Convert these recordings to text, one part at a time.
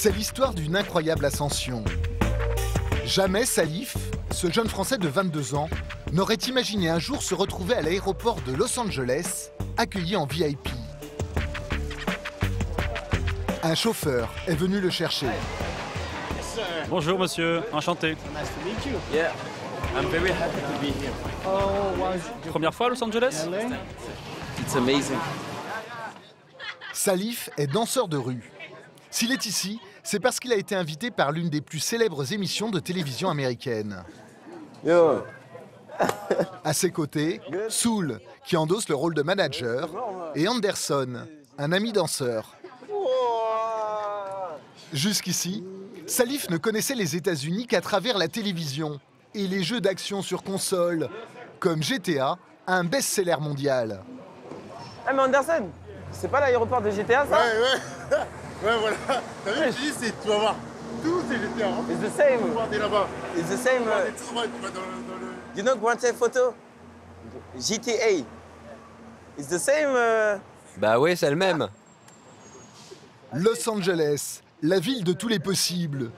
C'est l'histoire d'une incroyable ascension. Jamais Salif, ce jeune Français de 22 ans, n'aurait imaginé un jour se retrouver à l'aéroport de Los Angeles, accueilli en VIP. Un chauffeur est venu le chercher. Bonjour monsieur, enchanté. I'm very happy to be here. Première fois à Los Angeles? It's amazing. Salif est danseur de rue. S'il est ici, c'est parce qu'il a été invité par l'une des plus célèbres émissions de télévision américaine. Yo. À ses côtés, Soul, qui endosse le rôle de manager, et Anderson, un ami danseur. Jusqu'ici, Salif ne connaissait les États-Unis qu'à travers la télévision et les jeux d'action sur console, comme GTA, un best-seller mondial. Ah mais Anderson, c'est pas l'aéroport de GTA ça? Ouais, voilà. T'as vu, je dis, tu vas voir. Tout c'est GTA. Hein. It's the same. Tu vas voir, t'es là-bas. It's the same. Tu vas dans le... You know Grand Theft Auto? GTA. It's the same. Bah oui, c'est le même. Los Angeles, la ville de tous les possibles,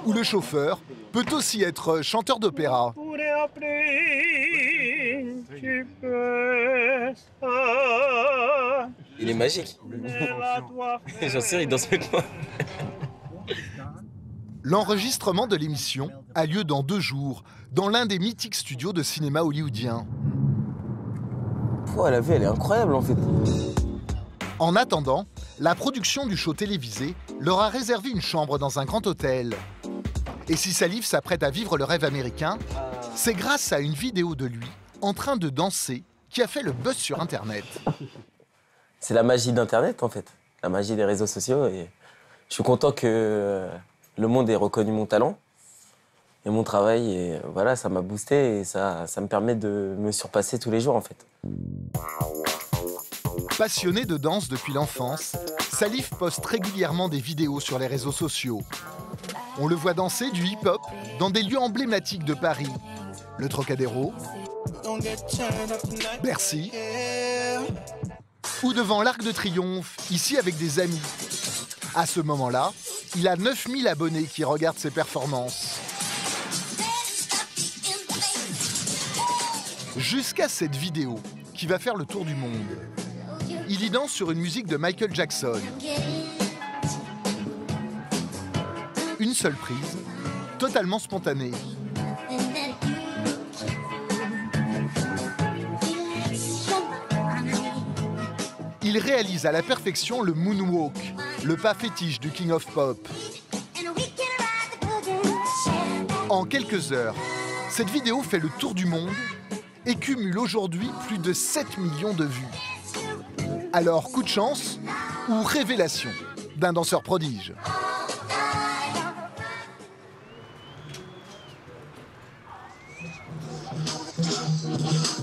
où le chauffeur peut aussi être chanteur d'opéra. Il est magique. J'en sais, il danse avec moi. L'enregistrement de l'émission a lieu dans 2 jours, dans l'un des mythiques studios de cinéma hollywoodien. Oh, la vue, elle est incroyable en fait. En attendant, la production du show télévisé leur a réservé une chambre dans un grand hôtel. Et si Salif s'apprête à vivre le rêve américain, c'est grâce à une vidéo de lui en train de danser qui a fait le buzz sur Internet. C'est la magie d'Internet en fait, la magie des réseaux sociaux. Et je suis content que le monde ait reconnu mon talent et mon travail. Et voilà, ça m'a boosté et ça me permet de me surpasser tous les jours en fait. Passionné de danse depuis l'enfance, Salif poste régulièrement des vidéos sur les réseaux sociaux. On le voit danser du hip-hop dans des lieux emblématiques de Paris. Le Trocadéro, Bercy, ou devant l'Arc de Triomphe, ici avec des amis. À ce moment-là, il a 9000 abonnés qui regardent ses performances. Jusqu'à cette vidéo qui va faire le tour du monde. Il y danse sur une musique de Michael Jackson. Une seule prise, totalement spontanée. Il réalise à la perfection le moonwalk, le pas fétiche du King of Pop. En quelques heures, cette vidéo fait le tour du monde et cumule aujourd'hui plus de 7 millions de vues. Alors, coup de chance ou révélation d'un danseur prodige?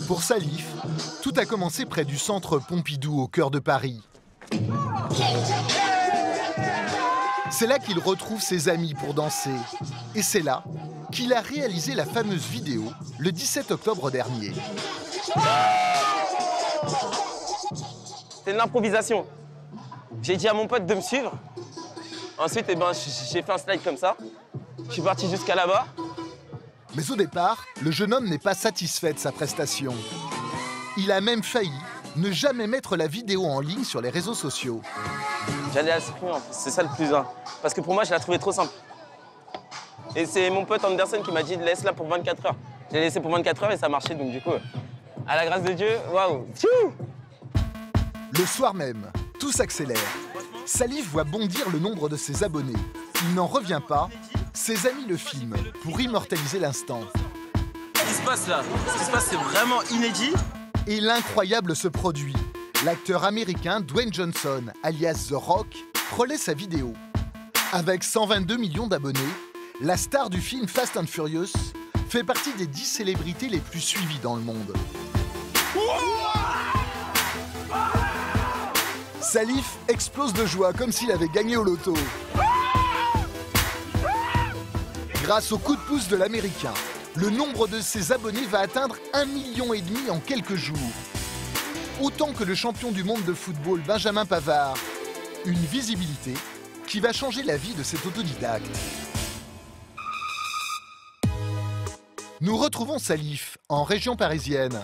Pour Salif, tout a commencé près du centre Pompidou au cœur de Paris. C'est là qu'il retrouve ses amis pour danser. Et c'est là qu'il a réalisé la fameuse vidéo le 17 octobre dernier. C'est de l'improvisation. J'ai dit à mon pote de me suivre. Ensuite, j'ai fait un slide comme ça. Je suis parti jusqu'à là-bas. Mais au départ, le jeune homme n'est pas satisfait de sa prestation. Il a même failli ne jamais mettre la vidéo en ligne sur les réseaux sociaux. J'allais à la supprimer en plus, c'est ça le plus un. Parce que pour moi, je la trouvais trop simple. Et c'est mon pote Anderson qui m'a dit laisse-la pour 24 heures. J'ai laissé pour 24 heures et ça marchait, donc du coup, à la grâce de Dieu, waouh. Le soir même, tout s'accélère. Salif voit bondir le nombre de ses abonnés. Il n'en revient pas. Ses amis le filment pour immortaliser l'instant. Ce qui se passe là, c'est vraiment inédit. Et l'incroyable se produit. L'acteur américain Dwayne Johnson, alias The Rock, relaie sa vidéo. Avec 122 millions d'abonnés, la star du film Fast and Furious fait partie des 10 célébrités les plus suivies dans le monde. Salif explose de joie comme s'il avait gagné au loto. Grâce au coup de pouce de l'Américain, le nombre de ses abonnés va atteindre 1,5 million en quelques jours. Autant que le champion du monde de football Benjamin Pavard. Une visibilité qui va changer la vie de cet autodidacte. Nous retrouvons Salif en région parisienne.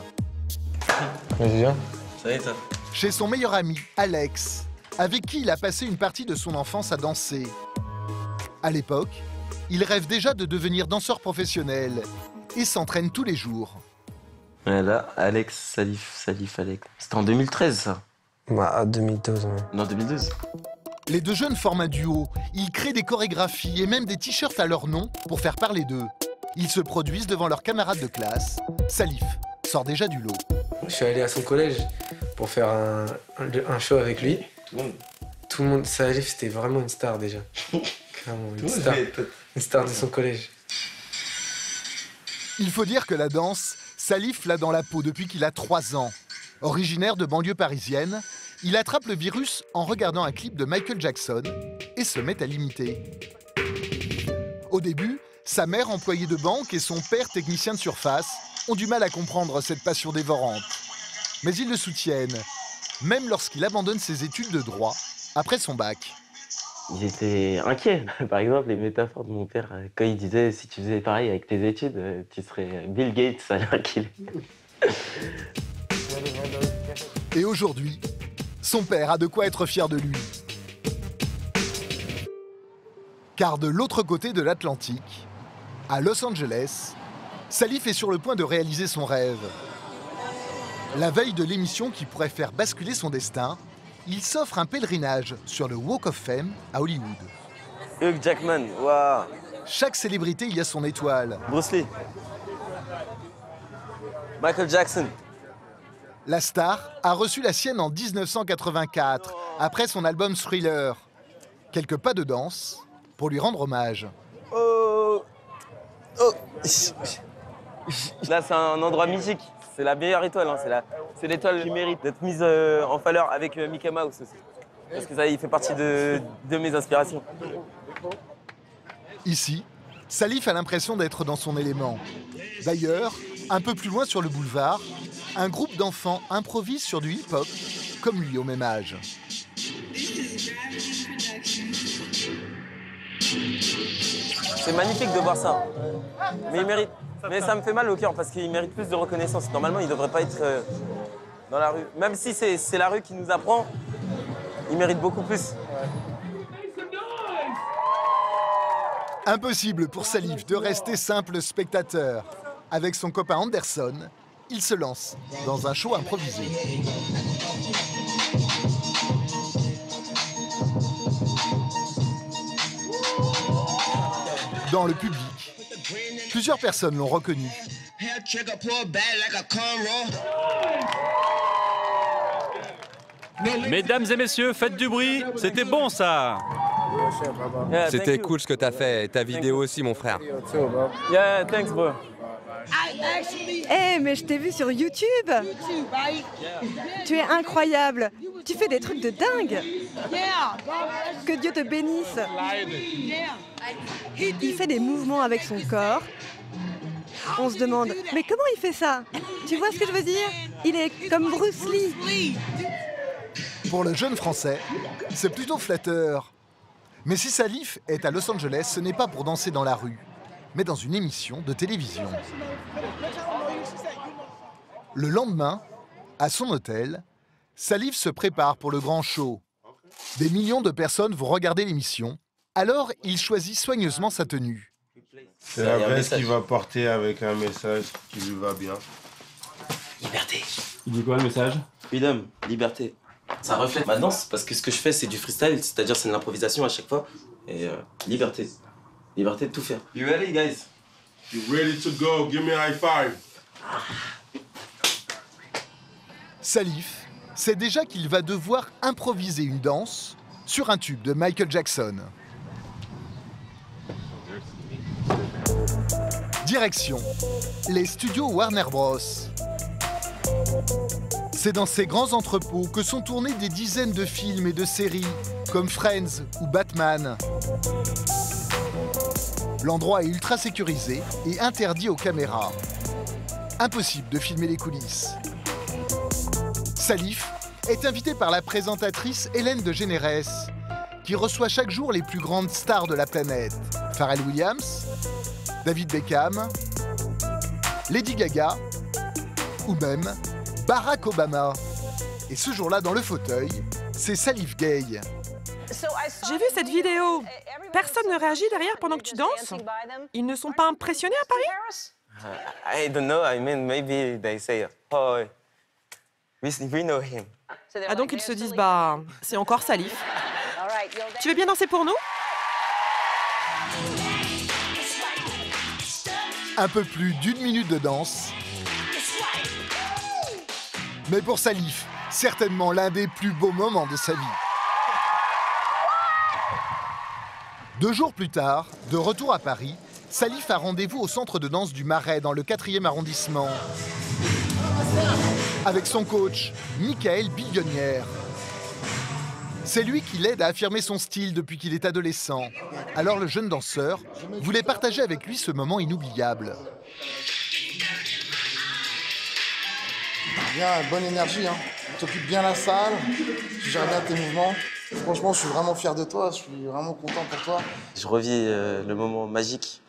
Vas-y, viens. Ça y est, ça. Chez son meilleur ami, Alex, avec qui il a passé une partie de son enfance à danser. À l'époque, il rêve déjà de devenir danseur professionnel et s'entraîne tous les jours. Voilà, Alex, Salif, Alex. C'était en 2013, ça? Bah, 2012, ouais. Non, 2012. Les deux jeunes forment un duo. Ils créent des chorégraphies et même des t-shirts à leur nom pour faire parler d'eux. Ils se produisent devant leurs camarades de classe. Salif sort déjà du lot. Je suis allé à son collège pour faire un show avec lui. Tout le monde, Salif, c'était vraiment une star déjà. Clairement, une star de son collège. Il faut dire que la danse, Salif l'a dans la peau depuis qu'il a 3 ans. Originaire de banlieue parisienne, il attrape le virus en regardant un clip de Michael Jackson et se met à l'imiter. Au début, sa mère, employée de banque, et son père, technicien de surface, ont du mal à comprendre cette passion dévorante. Mais ils le soutiennent, même lorsqu'il abandonne ses études de droit après son bac. Ils étaient inquiets. Par exemple, les métaphores de mon père, quand il disait « si tu faisais pareil avec tes études, tu serais Bill Gates à l'heure qu'il est ». Et aujourd'hui, son père a de quoi être fier de lui. Car de l'autre côté de l'Atlantique, à Los Angeles, Salif est sur le point de réaliser son rêve. La veille de l'émission qui pourrait faire basculer son destin, il s'offre un pèlerinage sur le Walk of Fame à Hollywood. Hugh Jackman, waouh. Chaque célébrité y a son étoile. Bruce Lee. Michael Jackson. La star a reçu la sienne en 1984, après son album Thriller. Quelques pas de danse pour lui rendre hommage. Oh. Là, c'est un endroit mythique. C'est la meilleure étoile. Hein. C'est l'étoile qui mérite d'être mise en valeur avec Mickey Mouse aussi. Parce que ça, il fait partie de mes inspirations. Ici, Salif a l'impression d'être dans son élément. D'ailleurs, un peu plus loin sur le boulevard, un groupe d'enfants improvise sur du hip-hop, comme lui au même âge. C'est magnifique de voir ça. Mais il mérite. Mais ça me fait mal au cœur parce qu'il mérite plus de reconnaissance. Normalement, il ne devrait pas être dans la rue. Même si c'est la rue qui nous apprend, il mérite beaucoup plus. Impossible pour Salif de rester simple spectateur. Avec son copain Anderson, il se lance dans un show improvisé. Dans le public, plusieurs personnes l'ont reconnu. Mesdames et messieurs, faites du bruit, c'était bon ça. C'était cool ce que t'as fait, et ta vidéo aussi mon frère. Yeah, thanks bro. Eh, mais je t'ai vu sur YouTube. Tu es incroyable. Tu fais des trucs de dingue. Que Dieu te bénisse. Il fait des mouvements avec son corps. On se demande, mais comment il fait ça? Tu vois ce que je veux dire? Il est comme Bruce Lee. Pour le jeune Français, c'est plutôt flatteur. Mais si Salif est à Los Angeles, ce n'est pas pour danser dans la rue, mais dans une émission de télévision. Le lendemain, à son hôtel, Salif se prépare pour le grand show. Des millions de personnes vont regarder l'émission, alors il choisit soigneusement sa tenue. C'est la veste qu'il va porter avec un message qui lui va bien. Liberté. Il dit quoi le message? Freedom, liberté. Ça reflète ma danse parce que ce que je fais, c'est du freestyle, c'est-à-dire c'est de l'improvisation à chaque fois. Et liberté. Liberté de tout faire. You ready, guys? You ready to go? Give me a high five. Salif sait déjà qu'il va devoir improviser une danse sur un tube de Michael Jackson. Direction, les studios Warner Bros. C'est dans ces grands entrepôts que sont tournés des dizaines de films et de séries, comme Friends ou Batman. L'endroit est ultra sécurisé et interdit aux caméras. Impossible de filmer les coulisses. Salif est invité par la présentatrice Hélène de Généresse, qui reçoit chaque jour les plus grandes stars de la planète. Pharrell Williams, David Beckham, Lady Gaga ou même Barack Obama. Et ce jour-là, dans le fauteuil, c'est Salif Gay. J'ai vu cette vidéo. Personne ne réagit derrière pendant que tu danses? Ils ne sont pas impressionnés à Paris? I don't know. I mean, maybe they say, oh, we know him. Ah donc ils se disent, bah, c'est encore Salif. Tu veux bien danser pour nous? Un peu plus d'1 minute de danse. Mais pour Salif, certainement l'un des plus beaux moments de sa vie. 2 jours plus tard, de retour à Paris, Salif a rendez-vous au centre de danse du Marais dans le 4e arrondissement avec son coach, Michael Billonnière. C'est lui qui l'aide à affirmer son style depuis qu'il est adolescent. Alors le jeune danseur voulait partager avec lui ce moment inoubliable. Bien, bonne énergie, hein. Tu t'occupes bien la salle, tu gères bien tes mouvements. Franchement, je suis vraiment fier de toi, je suis vraiment content pour toi. Je revis le moment magique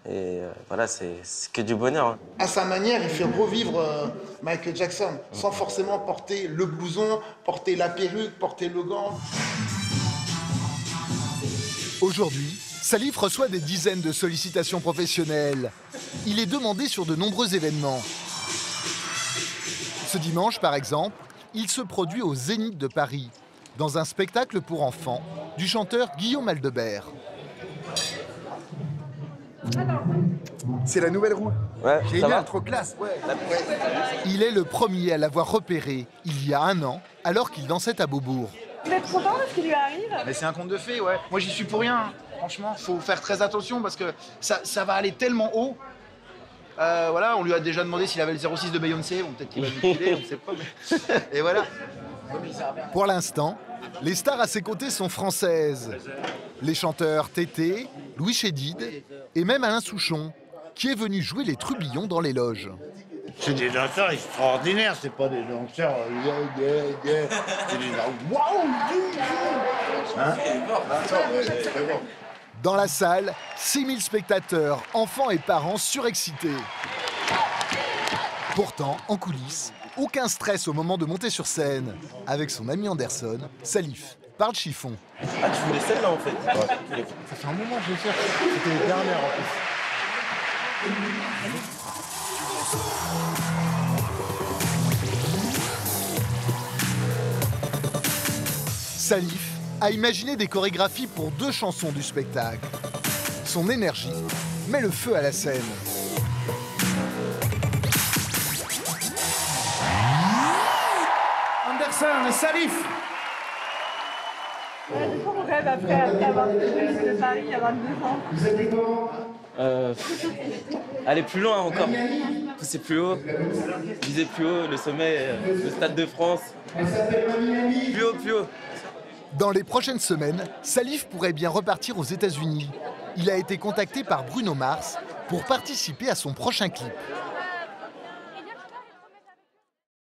et voilà, c'est que du bonheur. Hein. À sa manière, il fait revivre Michael Jackson, sans forcément porter le blouson, porter la perruque, porter le gant. Aujourd'hui, Salif reçoit des dizaines de sollicitations professionnelles. Il est demandé sur de nombreux événements. Ce dimanche, par exemple, il se produit au Zénith de Paris, dans un spectacle pour enfants du chanteur Guillaume Aldebert. C'est la nouvelle roue. Ouais, ça va. trop classe. Ouais. Il est le premier à l'avoir repéré il y a 1 an, alors qu'il dansait à Beaubourg. Vous êtes content de ce qui lui arrive? Mais c'est un conte de fées, ouais. Moi, j'y suis pour rien. Franchement, faut faire très attention parce que ça va aller tellement haut. Voilà, on lui a déjà demandé s'il avait le 06 de Beyoncé. Bon, peut-être qu'il va nous filer, on ne sait pas. Mais... Et voilà. Pour l'instant, les stars à ses côtés sont françaises. Les chanteurs Tété, Louis Chédid et même Alain Souchon, qui est venu jouer les trubillons dans les loges. C'est des danseurs extraordinaires, c'est pas des danseurs... C'est des danseurs... Waouh! Hein? Dans la salle, 6000 spectateurs, enfants et parents surexcités. Pourtant, en coulisses, aucun stress au moment de monter sur scène. Avec son ami Anderson, Salif parle chiffon. Ah, tu voulais celle-là en fait? Ouais. Ça fait un moment que je le cherche. C'était les dernières en plus. Salif a imaginé des chorégraphies pour 2 chansons du spectacle. Son énergie met le feu à la scène. Anderson, Salif. C'est quoi mon rêve après avoir fait de Paris à 22 ans? Aller plus loin encore, pousser plus haut, viser plus haut, le sommet, le Stade de France, plus haut, plus haut. Dans les prochaines semaines, Salif pourrait bien repartir aux États-Unis. Il a été contacté par Bruno Mars pour participer à son prochain clip.